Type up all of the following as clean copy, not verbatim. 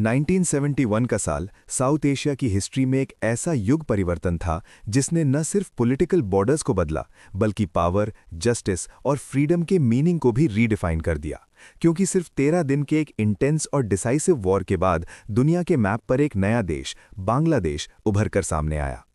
1971 का साल south Asia की हिस्ट्री में एक ऐसा युग परिवर्तन था जिसने न सिर्फ पॉलिटिकल बॉर्डर्स को बदला बल्कि पावर, जस्टिस और फ्रीडम के मीनिंग को भी रीडिफाइन कर दिया। क्योंकि सिर्फ 13 दिन के एक इंटेंस और डिसाइसिव वॉर के बाद दुनिया के मैप पर एक नया देश, बांग्लादेश, उभर कर सामने आया।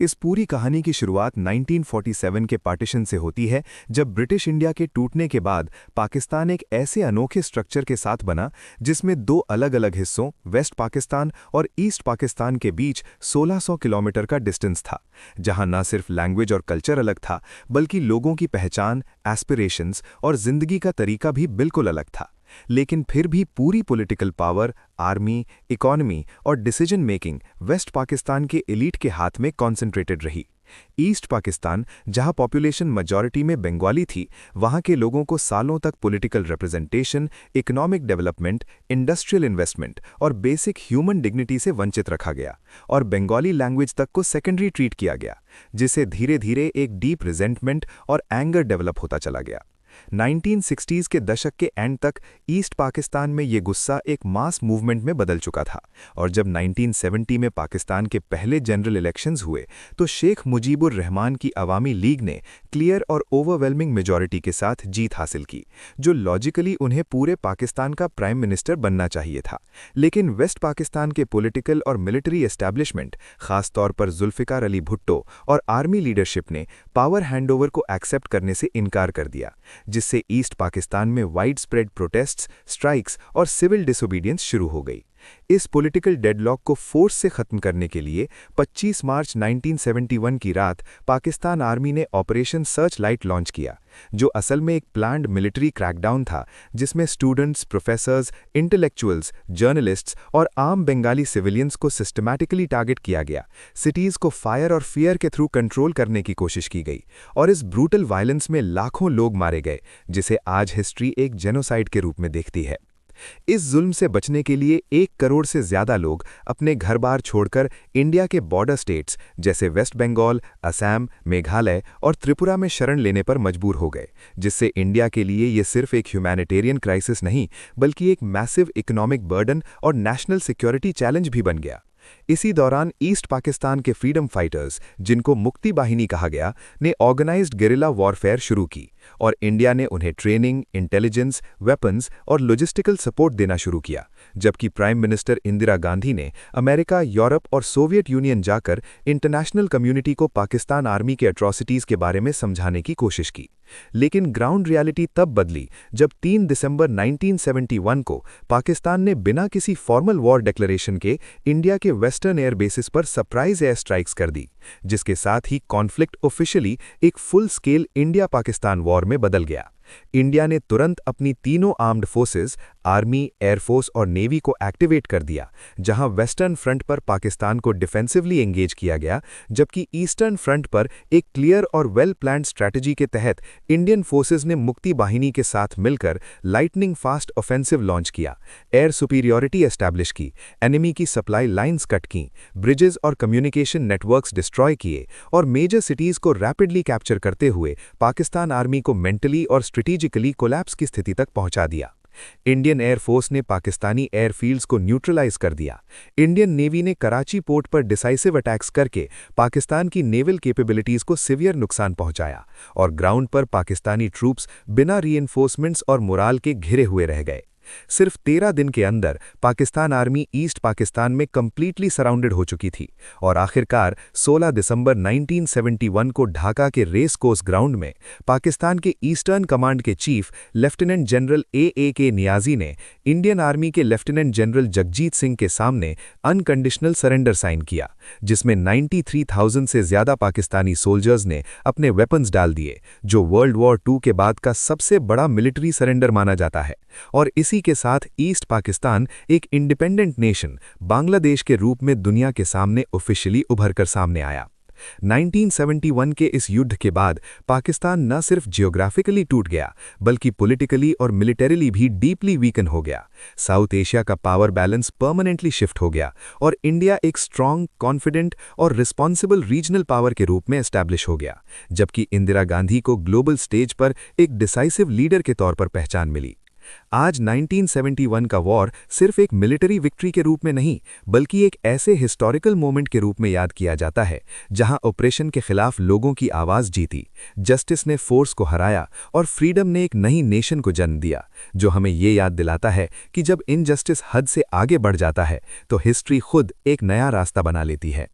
इस पूरी कहानी की शुरुआत 1947 के पार्टीशन से होती है, जब ब्रिटिश इंडिया के टूटने के बाद पाकिस्तान एक ऐसे अनोखे स्ट्रक्चर के साथ बना जिसमें दो अलग-अलग हिस्सों, वेस्ट पाकिस्तान और ईस्ट पाकिस्तान के बीच 1600 किलोमीटर का डिस्टेंस था, जहां न सिर्फ लैंग्वेज और कल्चर अलग था, बल्कि लोगों की पहचान, एस्पिरेशंस और जिंदगी का तरीका भी बिल्कुल अलग था। लेकिन फिर भी पूरी पॉलिटिकल पावर, आर्मी, इकोनॉमी और डिसीजन मेकिंग वेस्ट पाकिस्तान के एलीट के हाथ में कॉन्सेंट्रेटेड रही। ईस्ट पाकिस्तान, जहां पॉपुलेशन मेजॉरिटी में बंगाली थी, वहां के लोगों को सालों तक political representation, economic development, industrial investment और बेसिक ह्यूमन डिग्निटी से वंचित रखा गया और बंगाली लैंग्वेज तक को सेकेंडरी ट्रीट किया गया, जिससे धीरे धीरे एक डीप रिजेंटमेंट और एंगर डेवलप होता चला गया। 1960s के दशक के एंड तक ईस्ट पाकिस्तान में ये गुस्सा एक मास मूवमेंट में बदल चुका था और जब 1970 में पाकिस्तान के पहले जनरल इलेक्शंस हुए तो शेख मुजीबुर रहमान की अवामी लीग ने क्लियर और ओवरवेलमिंग मेजॉरिटी के साथ जीत हासिल की, जो लॉजिकली उन्हें पूरे पाकिस्तान का प्राइम मिनिस्टर बनना चाहिए था। लेकिन वेस्ट पाकिस्तान के पॉलिटिकल और मिलिट्री एस्टैब्लिशमेंट, खासतौर पर जुल्फिकार अली भुट्टो और आर्मी लीडरशिप ने पावर हैंडओवर को एक्सेप्ट करने से इनकार कर दिया, जिससे ईस्ट पाकिस्तान में वाइड स्प्रेड प्रोटेस्ट्स, स्ट्राइक्स और सिविल डिसोबीडियंस शुरू हो गई। इस पॉलिटिकल डेडलॉक को फोर्स से खत्म करने के लिए 25 मार्च 1971 की रात पाकिस्तान आर्मी ने ऑपरेशन सर्च लाइट लॉन्च किया, जो असल में एक प्लान्ड मिलिट्री क्रैकडाउन था जिसमें स्टूडेंट्स, प्रोफेसर्स, इंटेलेक्चुअल्स, जर्नलिस्ट्स और आम बंगाली सिविलियंस को सिस्टमैटिकली टारगेट किया गया। सिटीज़ को फायर और फियर के थ्रू कंट्रोल करने की कोशिश की गई और इस ब्रूटल वायलेंस में लाखों लोग मारे गए, जिसे आज हिस्ट्री एक जेनोसाइड के रूप में देखती है। इस जुल्म से बचने के लिए 1 करोड़ से ज्यादा लोग अपने घर बार छोड़कर इंडिया के बॉर्डर स्टेट्स जैसे वेस्ट बंगाल, असम, मेघालय और त्रिपुरा में शरण लेने पर मजबूर हो गए, जिससे इंडिया के लिए ये सिर्फ एक ह्यूमैनिटेरियन क्राइसिस नहीं बल्कि एक मैसिव इकोनॉमिक बर्डन और नेशनल सिक्योरिटी चैलेंज भी बन गया। इसी दौरान ईस्ट पाकिस्तान के फ्रीडम फाइटर्स, जिनको मुक्ति बाहिनी कहा गया, ने ऑर्गेनाइज्ड गेरिला वॉरफेयर शुरू की और इंडिया ने उन्हें ट्रेनिंग, इंटेलिजेंस, वेपन्स और लॉजिस्टिकल सपोर्ट देना शुरू किया, जबकि प्राइम मिनिस्टर इंदिरा गांधी ने अमेरिका, यूरोप और सोवियत यूनियन जाकर इंटरनेशनल कम्युनिटी को पाकिस्तान आर्मी के एट्रॉसिटीज के बारे में समझाने की कोशिश की। लेकिन ग्राउंड रियलिटी तब बदली जब 3 दिसंबर 1971 को पाकिस्तान ने बिना किसी फॉर्मल वॉर डिक्लेरेशन के इंडिया के वेस्टर्न एयर बेसिस पर सरप्राइज एयर स्ट्राइक्स कर दी, जिसके साथ ही कॉन्फ्लिक्ट ऑफिशियली एक full scale India Pakistan war में बदल गया। इंडिया ने तुरंत अपनी तीनों आर्म्ड फोर्सेस, आर्मी, एयरफोर्स और नेवी को एक्टिवेट कर दिया, जहां वेस्टर्न फ्रंट पर पाकिस्तान को डिफेंसिवली एंगेज किया गया, जबकि ईस्टर्न फ्रंट पर एक क्लियर और वेल प्लान्ड स्ट्रैटेजी के तहत इंडियन फोर्सेस ने मुक्ति बाहिनी के साथ मिलकर लाइटनिंग फास्ट ऑफेंसिव लॉन्च किया, एयर सुपीरियॉरिटी एस्टैब्लिश की, एनिमी की सप्लाई लाइंस कट की, ब्रिजेस और कम्युनिकेशन नेटवर्क्स डिस्ट्रॉय किए और मेजर सिटीज को रैपिडली कैप्चर करते हुए पाकिस्तान आर्मी को मेंटली और स्ट्रेटेजिकली कोलैप्स की स्थिति तक पहुंचा दिया। इंडियन एयरफोर्स ने पाकिस्तानी एयरफील्ड्स को न्यूट्रलाइज कर दिया। इंडियन नेवी ने कराची पोर्ट पर डिसाइसिव अटैक्स करके पाकिस्तान की नेवल कैपेबिलिटीज को सीवियर नुकसान पहुंचाया और ग्राउंड पर पाकिस्तानी ट्रूप्स बिना रीइंफोर्समेंट्स और मोराल के घिरे हुए रह गए। सिर्फ 13 दिन के अंदर पाकिस्तान आर्मी ईस्ट पाकिस्तान में कंप्लीटली सराउंडेड हो चुकी थी और आखिरकार 16 दिसंबर 1971 को ढाका के रेस कोर्स ग्राउंड में पाकिस्तान के ईस्टर्न कमांड के chief lieutenant general A K. Niazi ने इंडियन आर्मी के लेफ्टिनेंट जनरल जगजीत सिंह के सामने अनकंडीशनल सरेंडर साइन किया, जिसमें 93,000 से ज्यादा पाकिस्तानी सोल्जर्स ने अपने वेपन्स डाल दिए, जो वर्ल्ड वॉर II के बाद का सबसे बड़ा मिलिट्री सरेंडर माना जाता है। और इसी के साथ ईस्ट पाकिस्तान एक इंडिपेंडेंट नेशन बांग्लादेश के रूप में दुनिया के सामने ऑफिशियली उभरकर सामने आया। 1971 के इस युद्ध के बाद पाकिस्तान न सिर्फ जियोग्राफिकली टूट गया बल्कि पॉलिटिकली और मिलिटरीली भी डीपली वीकन हो गया। साउथ एशिया का पावर बैलेंस परमानेंटली शिफ्ट हो गया और इंडिया एक स्ट्रॉन्ग, कॉन्फिडेंट और रिस्पॉन्सिबल रीजनल पावर के रूप में एस्टैब्लिश हो गया, जबकि इंदिरा गांधी को ग्लोबल स्टेज पर एक डिसाइसिव लीडर के तौर पर पहचान मिली। आज 1971 का वॉर सिर्फ एक मिलिट्री विक्ट्री के रूप में नहीं, बल्कि एक ऐसे हिस्टोरिकल मोमेंट के रूप में याद किया जाता है जहां ऑपरेशन के खिलाफ लोगों की आवाज़ जीती, जस्टिस ने फोर्स को हराया और फ्रीडम ने एक नई नेशन को जन्म दिया, जो हमें ये याद दिलाता है कि जब इनजस्टिस हद से आगे बढ़ जाता है तो हिस्ट्री खुद एक नया रास्ता बना लेती है।